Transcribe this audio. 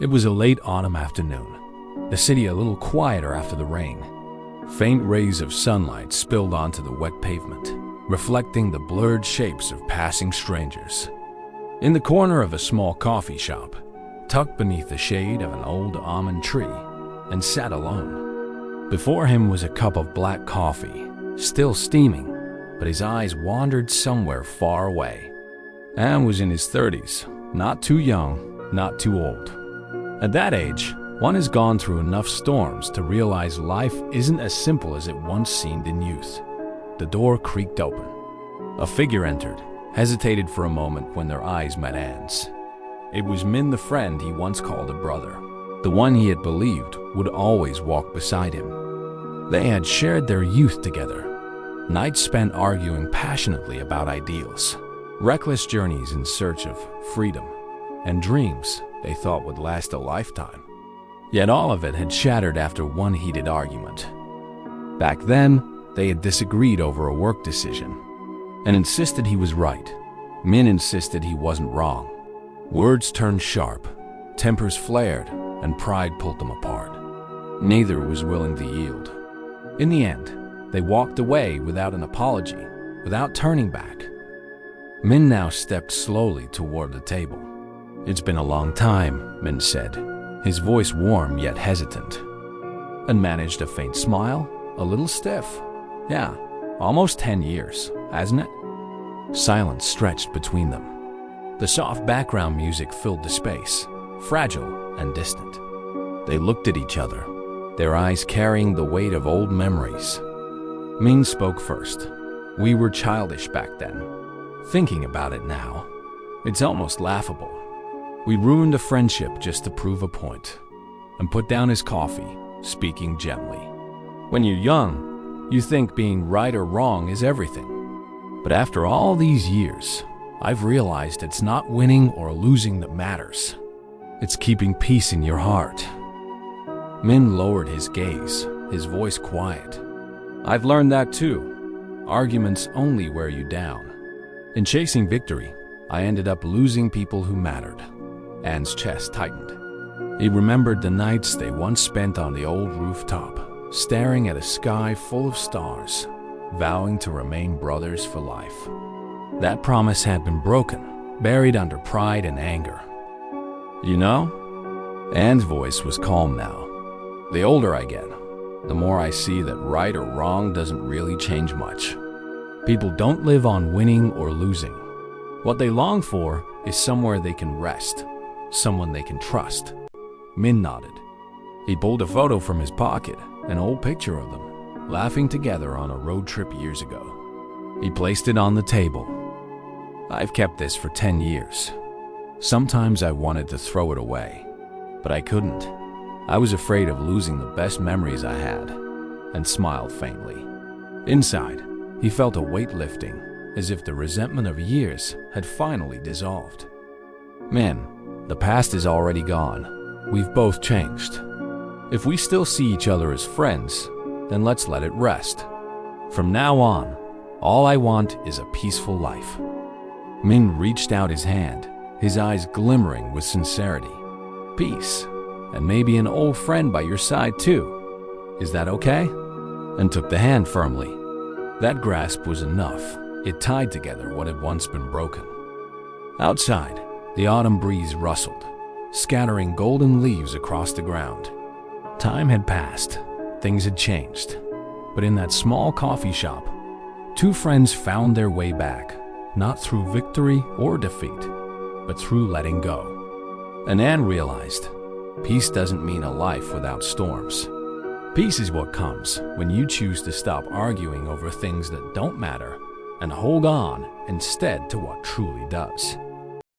It was a late autumn afternoon, the city a little quieter after the rain. Faint rays of sunlight spilled onto the wet pavement, reflecting the blurred shapes of passing strangers. In the corner of a small coffee shop, tucked beneath the shade of an old almond tree, and sat alone. Before him was a cup of black coffee, still steaming, but his eyes wandered somewhere far away. Anne was in his 30s, not too young, not too old. At that age, one has gone through enough storms to realize life isn't as simple as it once seemed in youth. The door creaked open. A figure entered, hesitated for a moment when their eyes met Anne's. It was Min, the friend he once called a brother, the one he had believed would always walk beside him. They had shared their youth together, nights spent arguing passionately about ideals, reckless journeys in search of freedom, and dreams they thought would last a lifetime. Yet all of it had shattered after one heated argument. Back then, they had disagreed over a work decision and insisted he was right. Min insisted he wasn't wrong. Words turned sharp, tempers flared, and pride pulled them apart. Neither was willing to yield. In the end, they walked away without an apology, without turning back. Min now stepped slowly toward the table. "It's been a long time," Min said, his voice warm yet hesitant, and managed a faint smile, a little stiff. "Yeah, almost 10 years, hasn't it?" Silence stretched between them. The soft background music filled the space, fragile and distant. They looked at each other, their eyes carrying the weight of old memories. Min spoke first. "We were childish back then. Thinking about it now, it's almost laughable. We ruined a friendship just to prove a point," and put down his coffee, speaking gently. "When you're young, you think being right or wrong is everything. But after all these years, I've realized it's not winning or losing that matters. It's keeping peace in your heart." Min lowered his gaze, his voice quiet. "I've learned that too. Arguments only wear you down. In chasing victory, I ended up losing people who mattered." Anne's chest tightened. He remembered the nights they once spent on the old rooftop, staring at a sky full of stars, vowing to remain brothers for life. That promise had been broken, buried under pride and anger. "You know?" Anne's voice was calm now. "The older I get, the more I see that right or wrong doesn't really change much. People don't live on winning or losing. What they long for is somewhere they can rest, someone they can trust." Min nodded. He pulled a photo from his pocket, an old picture of them, laughing together on a road trip years ago. He placed it on the table. "I've kept this for 10 years. Sometimes I wanted to throw it away, but I couldn't. I was afraid of losing the best memories I had," and smiled faintly. Inside, he felt a weight lifting, as if the resentment of years had finally dissolved. "Man, the past is already gone. We've both changed. If we still see each other as friends, then let's let it rest. From now on, all I want is a peaceful life." Min reached out his hand, his eyes glimmering with sincerity. "Peace, and maybe an old friend by your side too. Is that okay?" And took the hand firmly. That grasp was enough. It tied together what had once been broken. Outside, the autumn breeze rustled, scattering golden leaves across the ground. Time had passed. Things had changed. But in that small coffee shop, two friends found their way back, not through victory or defeat, but through letting go. And Anne realized, peace doesn't mean a life without storms. Peace is what comes when you choose to stop arguing over things that don't matter and hold on instead to what truly does.